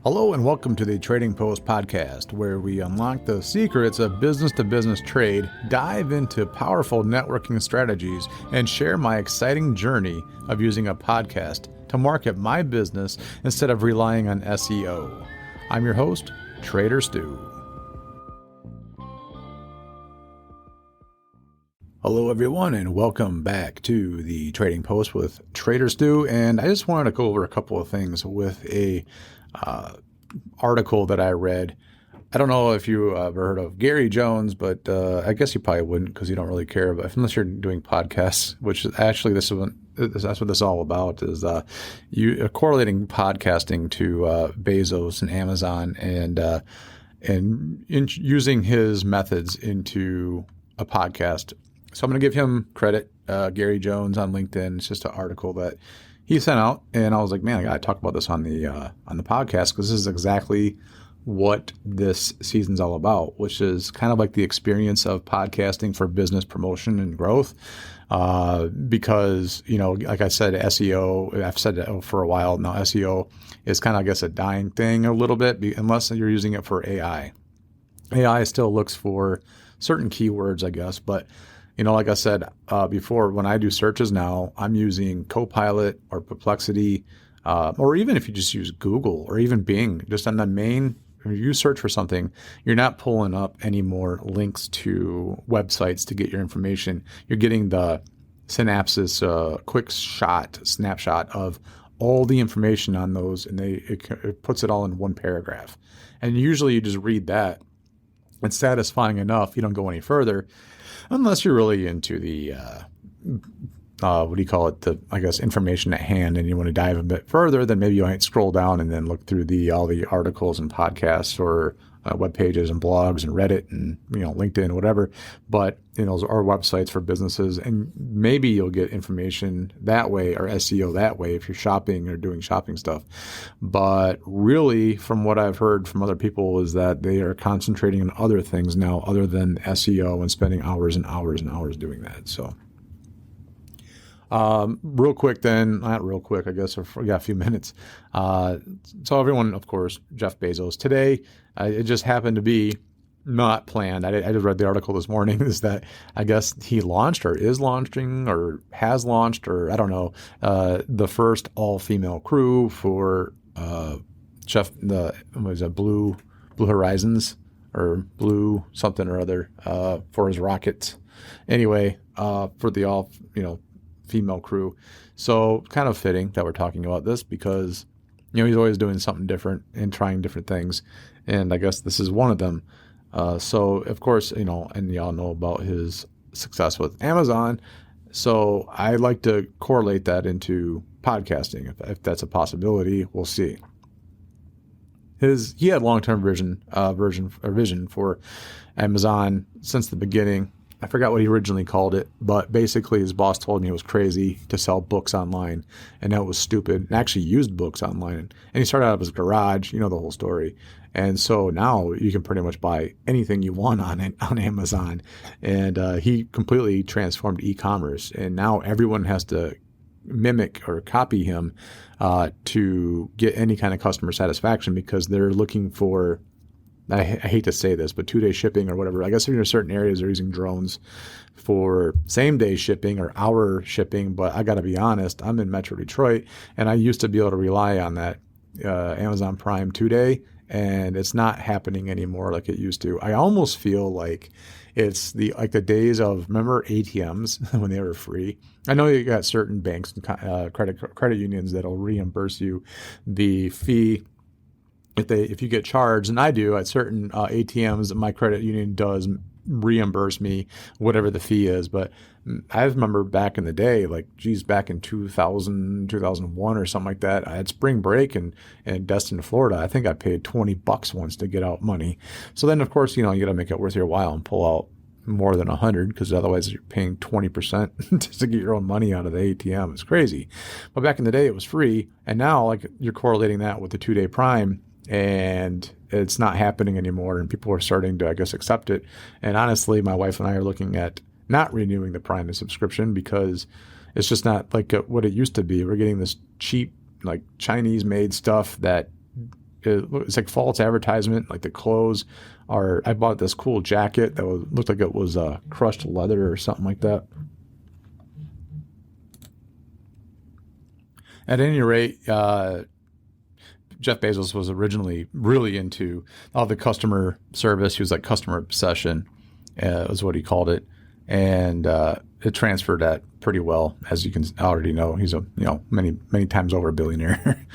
Hello and welcome to the Trading Post podcast, where we unlock the secrets of business-to-business trade, dive into powerful networking strategies, and share my exciting journey of using a podcast to market my business instead of relying on SEO. I'm your host, Trader Stu. Hello everyone and welcome back to the Trading Post with Trader Stu, and I just wanted to go over a couple of things with a article that I read. I don't know if you ever heard of Gary Jones, but I guess you probably wouldn't because you don't really care. But unless you're doing podcasts, which is actually that's what this is all about, is you correlating podcasting to Bezos and Amazon and using his methods into a podcast. So I'm going to give him credit. Gary Jones on LinkedIn. It's just an article that he sent out, and I was like, man, I got to talk about this on the podcast because this is exactly what this season's all about, which is kind of like the experience of podcasting for business promotion and growth. Because, you know, like I said, SEO, I've said that for a while now, SEO is kind of, I guess, a dying thing a little bit unless you're using it for AI. AI still looks for certain keywords, I guess, but you know, like I said before, when I do searches now, I'm using Copilot or Perplexity, or even if you just use Google or even Bing, just on the main, if you search for something, you're not pulling up any more links to websites to get your information. You're getting the synopsis, quick snapshot of all the information on those, and it puts it all in one paragraph. And usually you just read that. It's satisfying enough. You don't go any further. Unless you're really into the, what do you call it? I guess information at hand, and you want to dive a bit further, then maybe you might scroll down and then look through all the articles and podcasts or web pages and blogs and Reddit and, you know, LinkedIn, whatever. But, you know, those are websites for businesses, and maybe you'll get information that way or SEO that way if you're shopping or doing shopping stuff. But really, from what I've heard from other people, is that they are concentrating on other things now other than SEO and spending hours and hours and hours doing that. So real quick then, not real quick, I guess, we got a few minutes. So everyone, of course, Jeff Bezos. Today, it just happened to be not planned. I just read the article this morning, is that I guess he launched or is launching or has launched, or I don't know, the first all-female crew for Blue Horizons or Blue something or other for his rockets. Anyway, for the all, you know, female crew. So kind of fitting that we're talking about this because, you know, he's always doing something different and trying different things. And I guess this is one of them. So of course, you know, and y'all know about his success with Amazon. So I like to correlate that into podcasting. If that's a possibility, we'll see. He had long-term vision for Amazon since the beginning. I forgot what he originally called it, but basically his boss told me it was crazy to sell books online, and that was stupid, and actually used books online. And he started out of his garage, you know the whole story. And so now you can pretty much buy anything you want on Amazon. And he completely transformed e-commerce, and now everyone has to mimic or copy him to get any kind of customer satisfaction, because they're looking for, I hate to say this, but 2-day shipping or whatever. I guess in certain areas they're using drones for same-day shipping or hour shipping. But I got to be honest, I'm in Metro Detroit, and I used to be able to rely on that Amazon Prime 2-day, and it's not happening anymore like it used to. I almost feel like it's the days of, remember ATMs when they were free? I know you got certain banks and credit unions that'll reimburse you the fee if you get charged, and I do at certain ATMs, my credit union does reimburse me whatever the fee is. But I remember back in the day, back in 2000, 2001 or something like that, I had spring break in Destin, Florida. I think I paid $20 once to get out money. So then, of course, you know, you got to make it worth your while and pull out more than 100, because otherwise you're paying 20% just to get your own money out of the ATM. It's crazy. But back in the day, it was free. And now, you're correlating that with the 2-day Prime, and it's not happening anymore, and people are starting to, I guess, accept it. And honestly, my wife and I are looking at not renewing the Prime subscription because it's just not like what it used to be. We're getting this cheap, Chinese-made stuff that it's like false advertisement. Like the clothes are. I bought this cool jacket that looked like it was crushed leather or something like that. At any rate, Jeff Bezos was originally really into all the customer service. He was like customer obsession, was what he called it, and it transferred that pretty well, as you can already know. He's many times over a billionaire.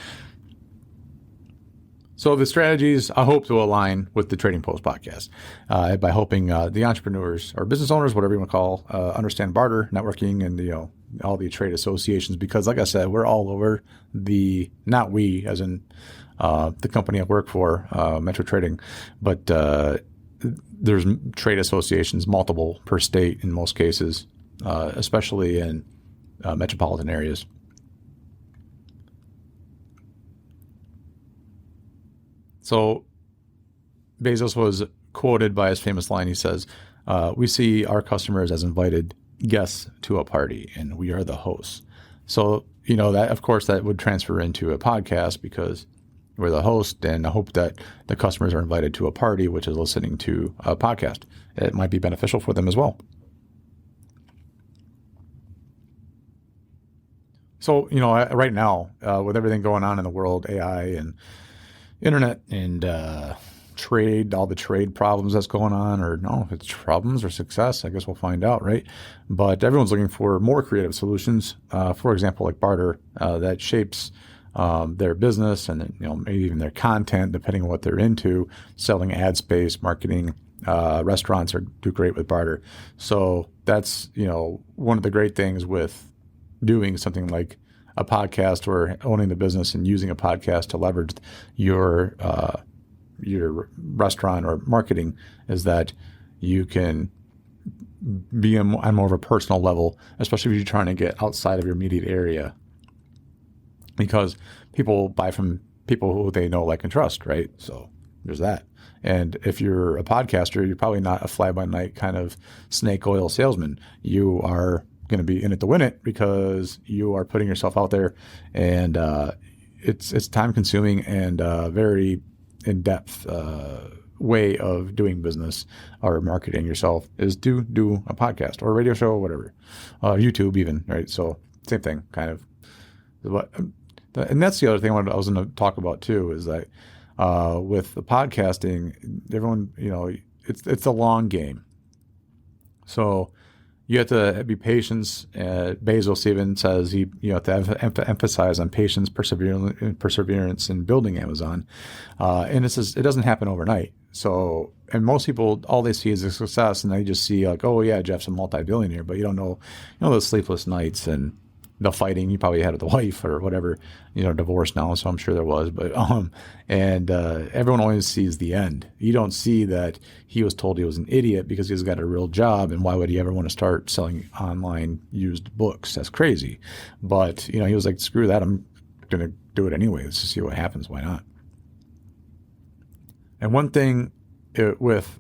So the strategies I hope to align with the Trading Post podcast by helping the entrepreneurs or business owners, whatever you want to call, understand barter, networking, and all the trade associations. Because, like I said, we're all over not we, as in the company I work for, Metro Trading, but there's trade associations, multiple per state in most cases, especially in metropolitan areas. So Bezos was quoted by his famous line. He says, we see our customers as invited guests to a party, and we are the hosts. So, that, of course, that would transfer into a podcast because we're the host, and I hope that the customers are invited to a party, which is listening to a podcast. It might be beneficial for them as well. So, right now, with everything going on in the world, AI and internet and trade, all the trade problems that's going on, or no, if it's problems or success, I guess we'll find out, right? But everyone's looking for more creative solutions. For example, like barter, that shapes their business and maybe even their content, depending on what they're into. Selling ad space, marketing, restaurants do great with barter. So that's one of the great things with doing something like a podcast or owning the business and using a podcast to leverage your restaurant or marketing, is that you can be on more of a personal level, especially if you're trying to get outside of your immediate area, because people buy from people who they know, like, and trust, right? So there's that. And if you're a podcaster, you're probably not a fly-by-night kind of snake oil salesman. You are going to be in it to win it, because you are putting yourself out there, and it's time consuming and very in-depth way of doing business or marketing yourself is do a podcast or a radio show or whatever, YouTube even, right? So same thing, kind of. And that's the other thing I was going to talk about too, is that with the podcasting, everyone, it's a long game. So you have to be patient. Bezos even says you have to emphasize on patience, perseverance in building Amazon. And it doesn't happen overnight. So, and most people, all they see is the success, and they just see like, oh yeah, Jeff's a multi-billionaire, but you don't know, those sleepless nights and the fighting you probably had with the wife or whatever, divorced now, so I'm sure there was, but everyone always sees the end. You don't see that he was told he was an idiot because he's got a real job, and why would he ever want to start selling online used books? That's crazy. But he was like, screw that, I'm gonna do it anyway. Let's just see what happens. Why not? And one thing with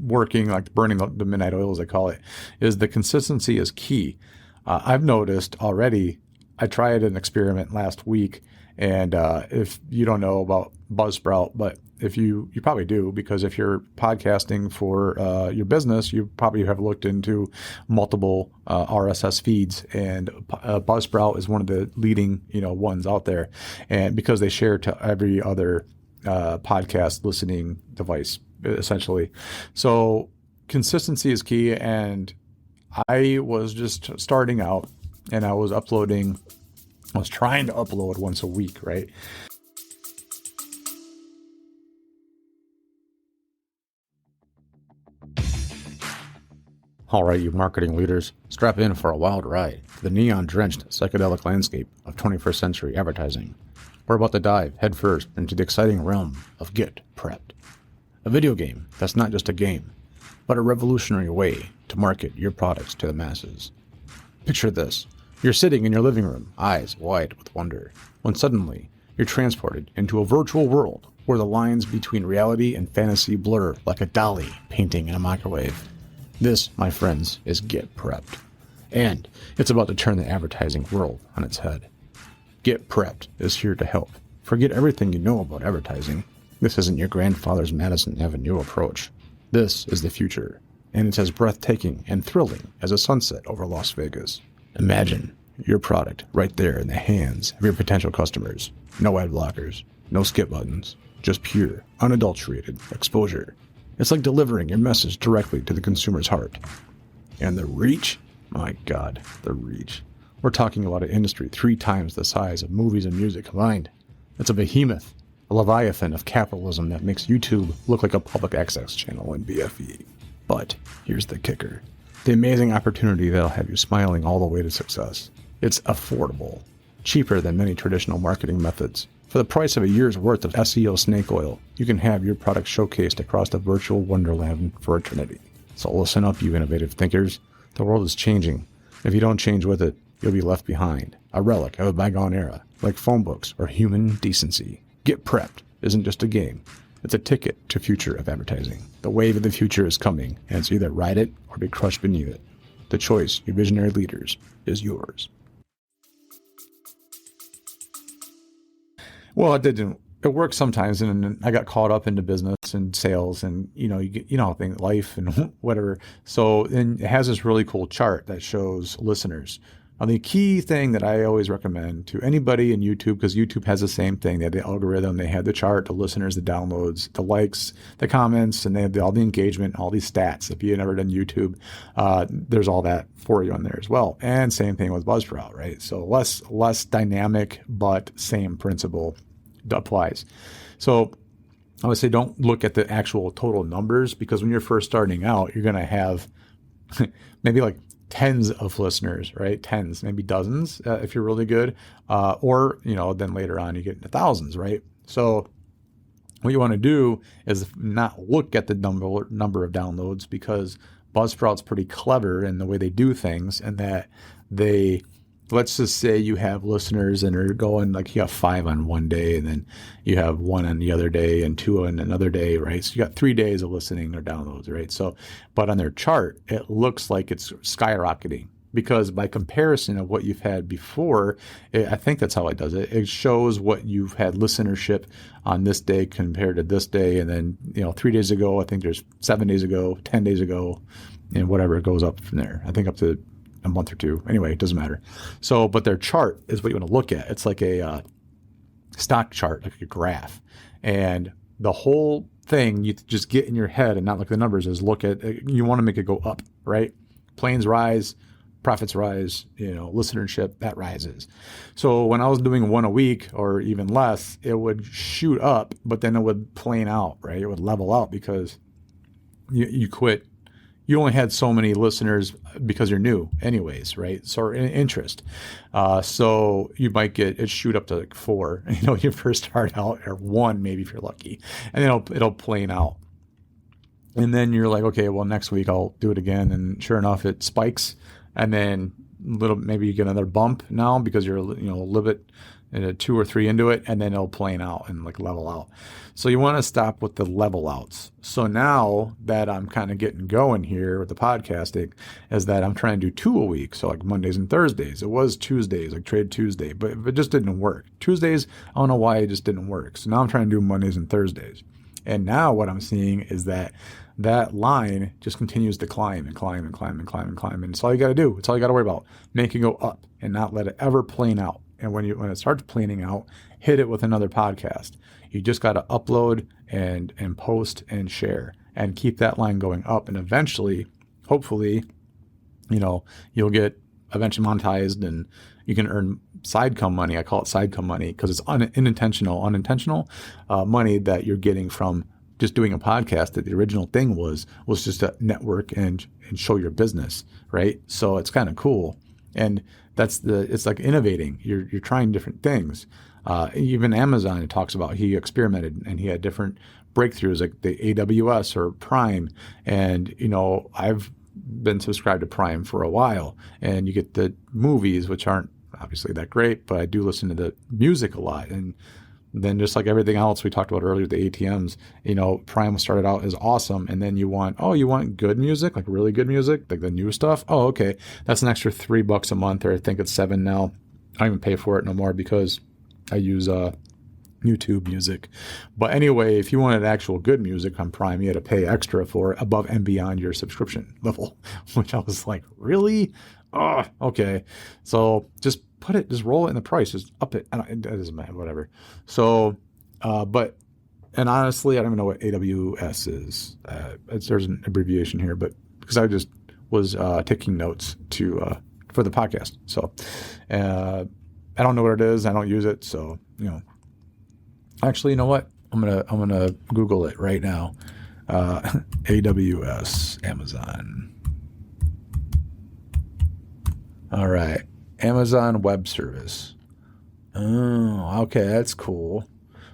working, like burning the midnight oil, as I call it, is the consistency is key. I've noticed already, I tried an experiment last week, and if you don't know about Buzzsprout, but if you probably do, because if you're podcasting for your business, you probably have looked into multiple RSS feeds, and Buzzsprout is one of the leading ones out there, and because they share to every other podcast listening device, essentially. So consistency is key, and I was just starting out, and I was trying to upload once a week, right? All right, you marketing leaders, strap in for a wild ride to the neon-drenched psychedelic landscape of 21st century advertising. We're about to dive headfirst into the exciting realm of Get Prepped, a video game that's not just a game, but a revolutionary way to market your products to the masses. Picture this. You're sitting in your living room, eyes wide with wonder, when suddenly you're transported into a virtual world where the lines between reality and fantasy blur like a dolly painting in a microwave. This, my friends, is Get Prepped. And it's about to turn the advertising world on its head. Get Prepped is here to help. Forget everything you know about advertising. This isn't your grandfather's Madison Avenue approach. This is the future, and it's as breathtaking and thrilling as a sunset over Las Vegas. Imagine your product right there in the hands of your potential customers. No ad blockers, no skip buttons, just pure, unadulterated exposure. It's like delivering your message directly to the consumer's heart. And the reach? My God, the reach. We're talking about an industry 3 times the size of movies and music combined. It's a behemoth, a leviathan of capitalism that makes YouTube look like a public access channel in BFE. But here's the kicker. The amazing opportunity that'll have you smiling all the way to success. It's affordable, cheaper than many traditional marketing methods. For the price of a year's worth of SEO snake oil, you can have your product showcased across the virtual wonderland for eternity. So listen up, you innovative thinkers. The world is changing. If you don't change with it, you'll be left behind, a relic of a bygone era, like phone books or human decency. Get prepped isn't just a game. It's a ticket to future of advertising. The wave of the future is coming, and it's either ride it or be crushed beneath it. The choice, you visionary leaders, is yours. Well, it didn't. It works sometimes, and I got caught up into business and sales, and you get, things, life and whatever. So, and it has this really cool chart that shows listeners. The key thing that I always recommend to anybody in YouTube, because YouTube has the same thing. They have the algorithm, they have the chart, the listeners, the downloads, the likes, the comments, and they have all the engagement, all these stats. If you've never done YouTube, there's all that for you on there as well. And same thing with Buzzsprout, right? So less dynamic, but same principle applies. So I would say don't look at the actual total numbers, because when you're first starting out, you're going to have maybe like tens of listeners, right? Tens, maybe dozens, if you're really good. Or then later on you get into thousands, right? So what you want to do is not look at the number of downloads, because Buzzsprout's pretty clever in the way they do things, and that let's just say you have listeners and are going, like, you have 5 on one day, and then you have 1 on the other day and 2 on another day, right? So you got 3 days of listening or downloads, right? So, but on their chart, it looks like it's skyrocketing, because by comparison of what you've had before, I think that's how it does it. It shows what you've had listenership on this day compared to this day. And then, 3 days ago, I think there's 7 days ago, 10 days ago, and whatever, it goes up from there. I think up to a month or 2. Anyway, it doesn't matter. So, but their chart is what you want to look at. It's like a stock chart, like a graph. And the whole thing you just get in your head and not look at the numbers is you want to make it go up, right? Planes rise, profits rise, listenership, that rises. So when I was doing 1 a week or even less, it would shoot up, but then it would plane out, right? It would level out, because you quit. You only had so many listeners because you're new anyways, right? So interest. So you might get it shoot up to like 4, you first start out, or 1 maybe if you're lucky, and then it'll plane out. And then you're like, okay, well, next week I'll do it again. And sure enough, it spikes. And then maybe you get another bump now because you're, a little bit 2 or 3 into it, and then it'll plane out and like level out. So you want to stop with the level outs. So now that I'm kind of getting going here with the podcasting, is that I'm trying to do 2 a week. So like Mondays and Thursdays. It was Tuesdays, like Trade Tuesday, but it just didn't work. Tuesdays, I don't know why it just didn't work. So now I'm trying to do Mondays and Thursdays. And now what I'm seeing is that line just continues to climb and climb and climb and climb and climb. And it's all you got to do. It's all you got to worry about. Make it go up and not let it ever plane out. And when it starts planing out, hit it with another podcast. You just got to upload and post and share and keep that line going up. And eventually, hopefully, you'll get eventually monetized, and you can earn sidecome money. I call it sidecome money because it's unintentional money that you're getting from just doing a podcast. That the original thing was just a network and show your business, right? So it's kind of cool. And it's like innovating. You're trying different things. Even Amazon, it talks about, he experimented and he had different breakthroughs, like the AWS or Prime. And, I've been subscribed to Prime for a while, and you get the movies, which aren't obviously that great, but I do listen to the music a lot. And then just like everything else we talked about earlier, the ATMs, Prime started out as awesome. And then you want good music, like really good music, like the new stuff. Oh, okay. That's an extra $3 a month, or I think it's $7 now. I don't even pay for it no more because I use YouTube music. But anyway, if you wanted actual good music on Prime, you had to pay extra for it above and beyond your subscription level, which I was like, really? Oh, okay. So just roll it in the price, just up it. It doesn't matter, whatever. So, and honestly, I don't even know what AWS is. There's an abbreviation here, but because I just was taking notes for the podcast. So, I don't know what it is. I don't use it. So, actually, you know what? I'm gonna Google it right now. AWS, Amazon. All right, Amazon Web Service. Oh, okay, that's cool.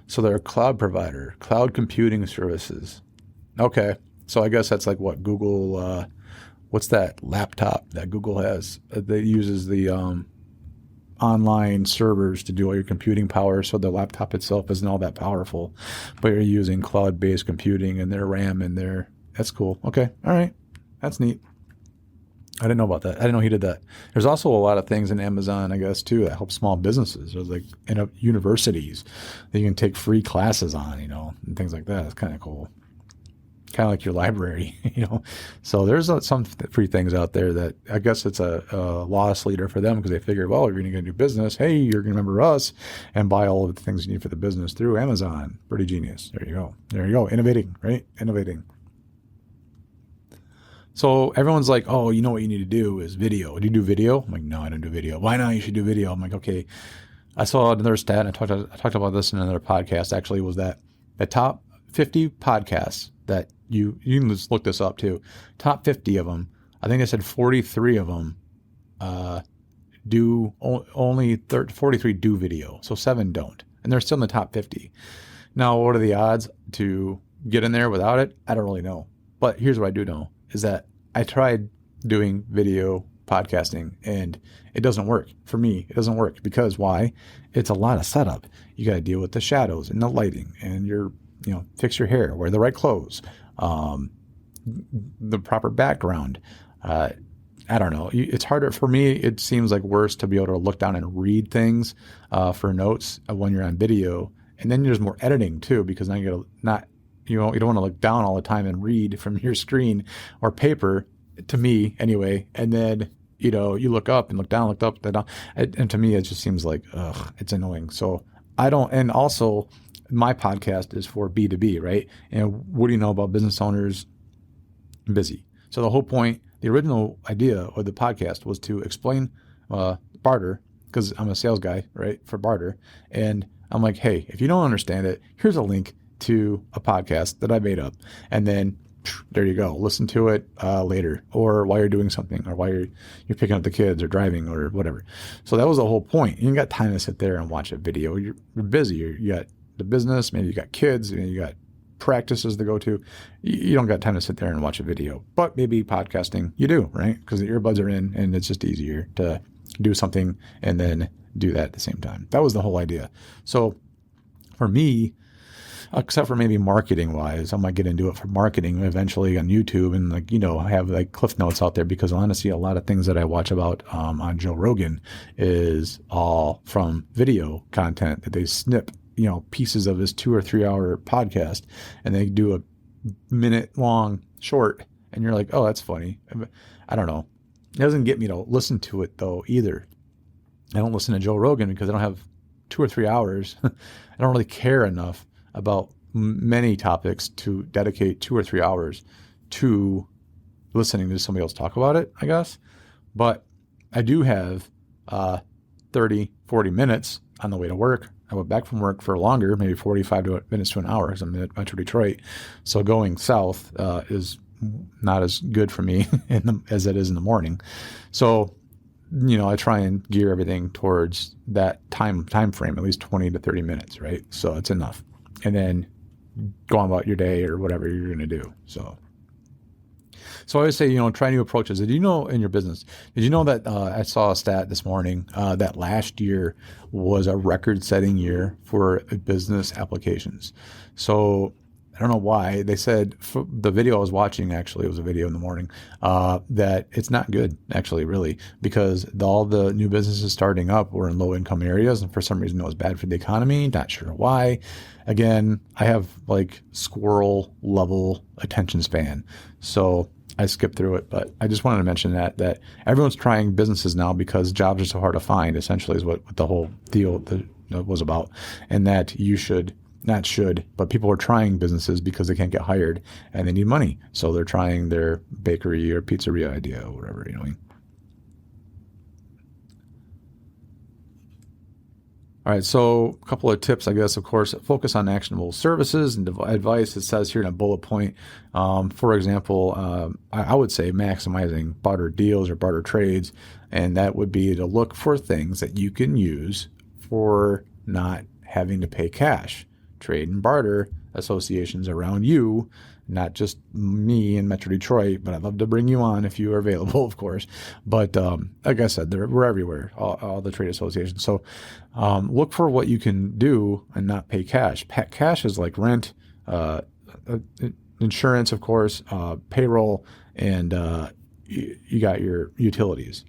So they're a cloud provider, cloud computing services. Okay, so I guess that's like what Google. What's that laptop that Google has? That uses the online servers to do all your computing power, so the laptop itself isn't all that powerful, but you're using cloud-based computing and their RAM and that's cool. Okay, all right, that's neat. I didn't know about that. I didn't know he did that. There's also a lot of things in Amazon, I guess, too, that help small businesses. There's like universities that you can take free classes on, and things like that. It's kind of cool. Kind of like your library, So there's some free things out there that I guess it's a loss leader for them because they figure, well, if you're going to do business, hey, you're going to remember us and buy all of the things you need for the business through Amazon. Pretty genius. There you go. There you go. Innovating, right? Innovating. So everyone's like, oh, you know what you need to do is video. Do you do video? I'm like, no, I don't do video. Why not? You should do video. I'm like, okay. I saw another stat, and I talked about this in another podcast, actually, was that the top 50 podcasts that you can just look this up too. Top 50 of them, I think I said 43 of them do only 43 do video. So 7 don't. And they're still in the top 50. Now, what are the odds to get in there without it? I don't really know. But here's what I do know is that I tried doing video podcasting and it doesn't work. For me, it doesn't work because why? It's a lot of setup. You got to deal with the shadows and the lighting and fix your hair, wear the right clothes, the proper background. I don't know. It's harder for me. It seems like worse to be able to look down and read things for notes when you're on video. And then there's more editing too, because now you don't want to look down all the time and read from your screen or paper, to me anyway. And then, you look up and look down, look up, down. And to me, it just seems like, it's annoying. So I don't, and also my podcast is for B2B, right? And what do you know about business owners? Busy. So the whole point, the original idea of the podcast was to explain barter, because I'm a sales guy, right, for barter. And I'm like, hey, if you don't understand it, here's a link to a podcast that I made up. And then there you go. Listen to it later, or while you're doing something, or while you're picking up the kids or driving or whatever. So that was the whole point. You ain't got time to sit there and watch a video. You're busy. You got the business, maybe you got kids, you got practices to go to. You don't got time to sit there and watch a video. But maybe podcasting, you do, right? Because the earbuds are in and it's just easier to do something and then do that at the same time. That was the whole idea. So for me, except for maybe marketing wise, I might get into it for marketing eventually on YouTube and I have like cliff notes out there, because honestly, a lot of things that I watch about on Joe Rogan is all from video content that they snip, pieces of his 2 or 3 hour podcast and they do a minute long short and you're like, oh, that's funny. I don't know. It doesn't get me to listen to it though either. I don't listen to Joe Rogan because I don't have 2 or 3 hours. I don't really care enough about many topics to dedicate 2 or 3 hours to listening to somebody else talk about it, I guess. But I do have 30, 40 minutes on the way to work. I went back from work for longer, maybe 45 minutes to an hour, because I'm in Metro Detroit. So going south is not as good for me as it is in the morning. So, I try and gear everything towards that time frame, at least 20 to 30 minutes, right? So it's enough. And then go on about your day or whatever you're going to do. So I always say, try new approaches. Did you know in your business, did you know that I saw a stat this morning that last year was a record-setting year for business applications? So I don't know why. They said the video I was watching, actually, it was a video in the morning, that it's not good, actually, really, because all the new businesses starting up were in low income areas. And for some reason, it was bad for the economy. Not sure why. Again, I have like squirrel level attention span. So I skipped through it, but I just wanted to mention that everyone's trying businesses now because jobs are so hard to find, essentially, is what the whole deal was about. And that you should, not should, but people are trying businesses because they can't get hired and they need money. So they're trying their bakery or pizzeria idea or whatever, you know what I mean? All right, so a couple of tips, I guess, of course, focus on actionable services and advice. It says here in a bullet point, for example, I would say maximizing barter deals or barter trades, and that would be to look for things that you can use for not having to pay cash. Trade and barter associations around you, not just me in Metro Detroit, but I'd love to bring you on if you are available, of course. But like I said, we're everywhere, all the trade associations. So look for what you can do and not pay cash. Cash is like rent, insurance, of course, payroll, and you got your utilities.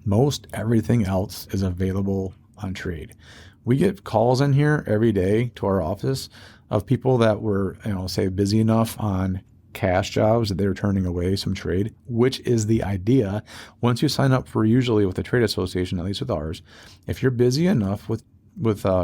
Most everything else is available on trade. We get calls in here every day to our office of people that were, say, busy enough on cash jobs that they were turning away some trade, which is the idea. Once you sign up for, usually with a trade association, at least with ours, if you're busy enough with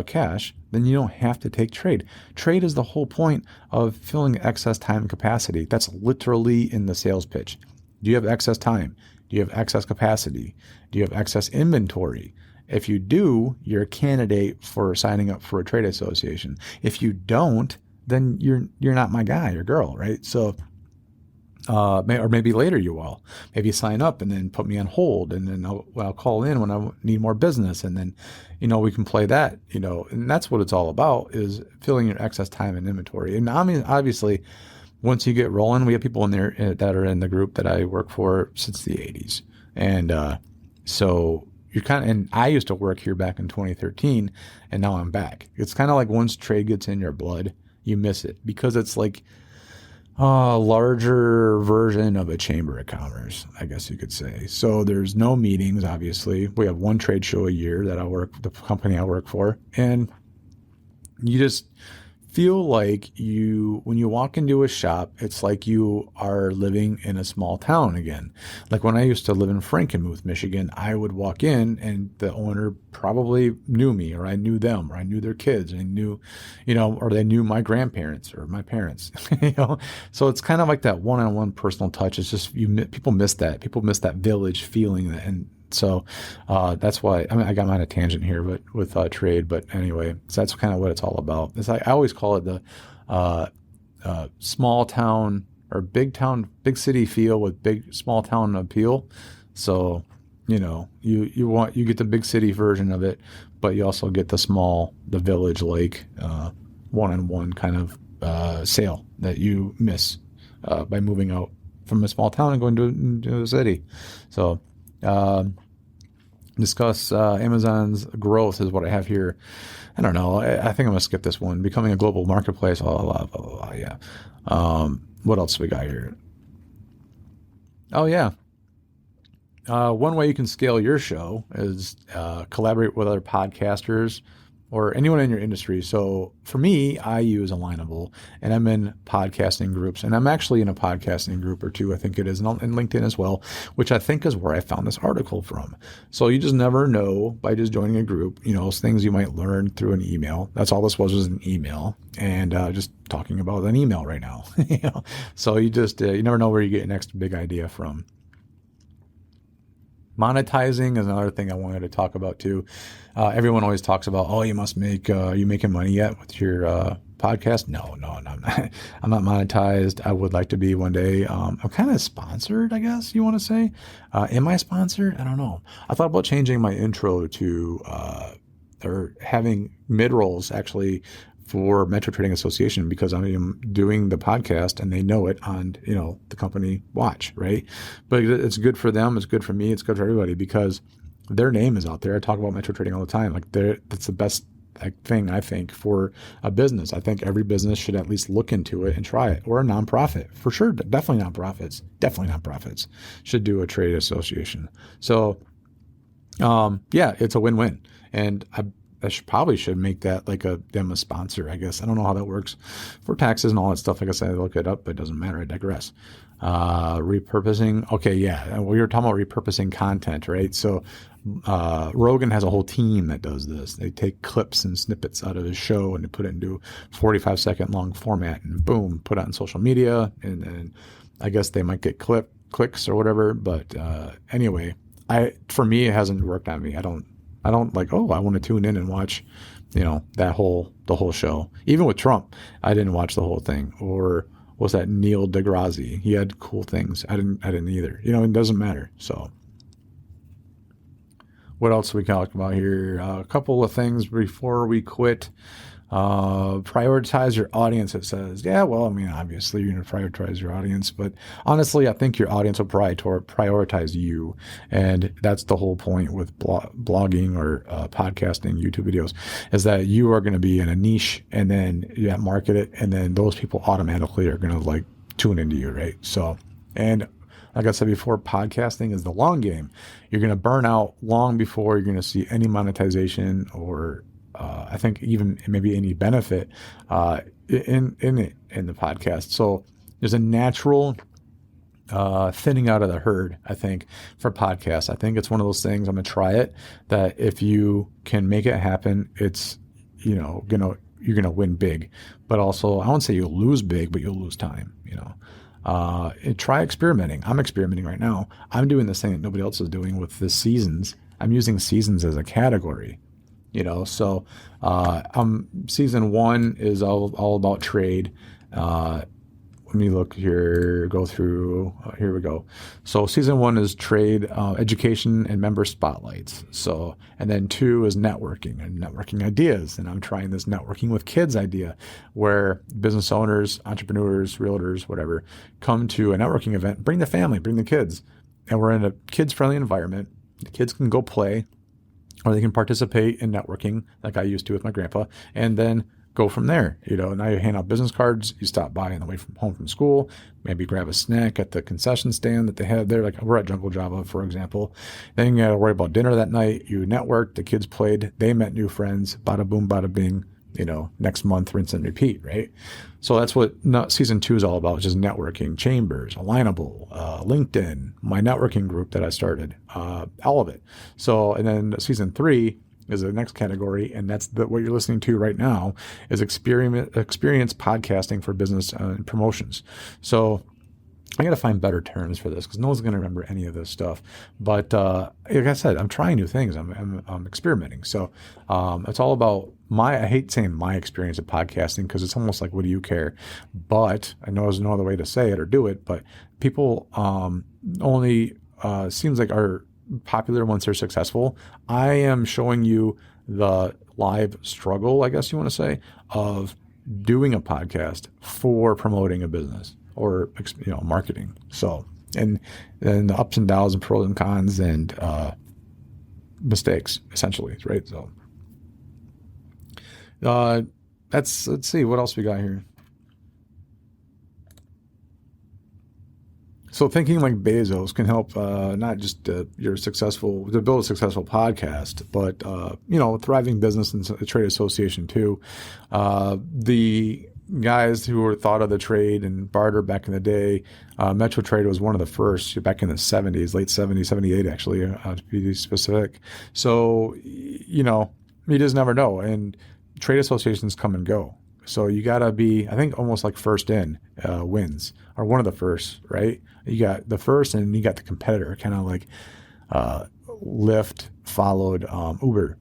cash, then you don't have to take trade. Trade is the whole point of filling excess time and capacity. That's literally in the sales pitch. Do you have excess time? Do you have excess capacity? Do you have excess inventory? If you do, you're a candidate for signing up for a trade association. If you don't, then you're not my guy or girl, right? So, or maybe later you will. Maybe sign up and then put me on hold, and then I'll call in when I need more business, and then we can play that, and that's what it's all about, is filling your excess time and inventory. And I mean, obviously, once you get rolling, we have people in there that are in the group that I work for since the 80s, and so. And I used to work here back in 2013, and now I'm back. It's kind of like once trade gets in your blood, you miss it because it's like a larger version of a chamber of commerce, I guess you could say. So there's no meetings, obviously. We have one trade show a year that the company I work for, and you just feel like when you walk into a shop, it's like you are living in a small town again. Like when I used to live in Frankenmuth, Michigan, I would walk in and the owner probably knew me, or I knew them, or I knew their kids, and I knew, or they knew my grandparents or my parents, So it's kind of like that one-on-one personal touch. It's just, people miss that. People miss that village feeling, and so that's why, I got on a tangent here, but with trade. But anyway, so that's kind of what it's all about. It's like I always call it the small town or big city feel with big small town appeal. So you get the big city version of it, but you also get the village like one-on-one kind of sale that you miss by moving out from a small town and going to a city. So. Discuss Amazon's growth is what I have here. I don't know. I think I'm going to skip this one. Becoming a global marketplace. Blah, blah, blah, blah, blah, yeah. What else we got here? Oh, yeah. One way you can scale your show is collaborate with other podcasters or anyone in your industry. So for me, I use Alignable, and I'm in podcasting groups, and I'm actually in a podcasting group or two, I think it is, and LinkedIn as well, which I think is where I found this article from. So you just never know by just joining a group, things you might learn through an email. That's all this was an email, and just talking about an email right now. So you just, you never know where you get your next big idea from. Monetizing is another thing I wanted to talk about too. Everyone always talks about, you must make, are you making money yet with your podcast? No, I'm not. I'm not monetized. I would like to be one day. I'm kind of sponsored, I guess you want to say. Am I sponsored? I don't know. I thought about changing my intro to, or having mid-rolls actually for Metro Trading Association, because I am doing the podcast and they know it on, the company watch, right? But it's good for them. It's good for me. It's good for everybody because their name is out there. I talk about Metro Trading all the time. Like that's the best thing, I think, for a business. I think every business should at least look into it and try it, or a nonprofit for sure. Definitely nonprofits should do a trade association. So, yeah, it's a win-win. And I probably should make that like them a sponsor, I guess. I don't know how that works for taxes and all that stuff. Like I said, I look it up, but it doesn't matter. I digress. Repurposing. Okay. Yeah. We were talking about repurposing content, right? So, Rogan has a whole team that does this. They take clips and snippets out of his show and they put it into 45-second long format and boom, put it on social media. And then I guess they might get clicks or whatever. But, anyway, for me, it hasn't worked on me. I don't like, oh, I want to tune in and watch, the whole show. Even with Trump, I didn't watch the whole thing. Or was that Neil deGrasse? He had cool things. I didn't either. It doesn't matter. So what else we talked about here? A couple of things before we quit. Prioritize your audience, it says. Yeah, well, I mean, obviously you're going to prioritize your audience, but honestly, I think your audience will prioritize you. And that's the whole point with blogging or podcasting, YouTube videos, is that you are going to be in a niche and then you market it. And then those people automatically are going to like tune into you, right? So, and like I said before, podcasting is the long game. You're going to burn out long before you're going to see any monetization or I think even maybe any benefit in the podcast. So there's a natural thinning out of the herd, I think, for podcasts. I think it's one of those things, I'm going to try it, that if you can make it happen, it's, you're going to win big. But also, I won't say you'll lose big, but you'll lose time, try experimenting. I'm experimenting right now. I'm doing this thing that nobody else is doing with the seasons. I'm using seasons as a category. So season 1 is all about trade. Let me look here, go through, here we go. So season 1 is trade, education and member spotlights. So, and then 2 is networking and networking ideas. And I'm trying this networking with kids idea where business owners, entrepreneurs, realtors, whatever, come to a networking event, bring the family, bring the kids. And we're in a kids friendly environment. The kids can go play, or they can participate in networking like I used to with my grandpa, and then go from there. Now you hand out business cards, you stop by on the way home from school, maybe grab a snack at the concession stand that they have there. Like we're at Jungle Java, for example. Then you got to worry about dinner that night. You networked, the kids played, they met new friends, bada boom, bada bing, next month, rinse and repeat, right? So that's what season 2 is all about, just networking, Chambers, Alignable, LinkedIn, my networking group that I started, all of it. So, and then season 3 is the next category, and that's what you're listening to right now, is experience podcasting for business and promotions. So I got to find better terms for this because no one's going to remember any of this stuff. But like I said, I'm trying new things. I'm experimenting. So it's all about I hate saying my experience of podcasting because it's almost like, what do you care? But I know there's no other way to say it or do it. But people only seems like are popular once they're successful. I am showing you the live struggle, I guess you want to say, of doing a podcast for promoting a business or marketing. So, and then the ups and downs and pros and cons and mistakes, essentially, right? So let's see what else we got here. So thinking like Bezos can help not just to build a successful podcast, but thriving business and a trade association too. The guys who were thought of the trade and barter back in the day, Metro Trade was one of the first back in the 70s, late 70s, 78 actually, to be specific. So, you just never know. And trade associations come and go. So you got to be, I think, almost like first in wins, or one of the first, right? You got the first and you got the competitor, kind of like Lyft followed Uber,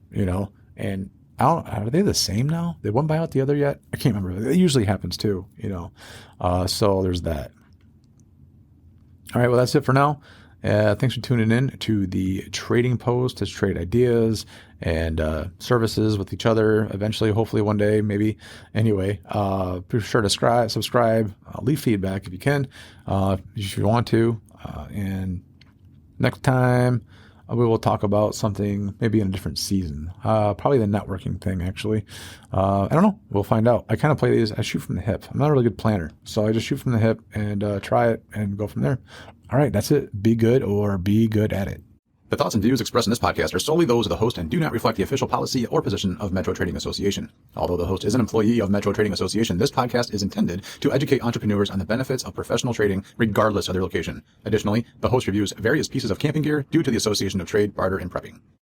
and are they the same now? Did one buy out the other yet? I can't remember. It usually happens too, so there's that. All right, well, that's it for now. Thanks for tuning in to the Trading Post to trade ideas and services with each other eventually, hopefully one day, maybe. Anyway, be sure to subscribe, leave feedback if you can, if you want to. And next time, we will talk about something maybe in a different season. Probably the networking thing, actually. I don't know. We'll find out. I kind of play these. I shoot from the hip. I'm not a really good planner, so I just shoot from the hip and try it and go from there. All right, that's it. Be good or be good at it. The thoughts and views expressed in this podcast are solely those of the host and do not reflect the official policy or position of Metro Trading Association. Although the host is an employee of Metro Trading Association, this podcast is intended to educate entrepreneurs on the benefits of professional trading regardless of their location. Additionally, the host reviews various pieces of camping gear due to the Association of Trade, Barter, and Prepping.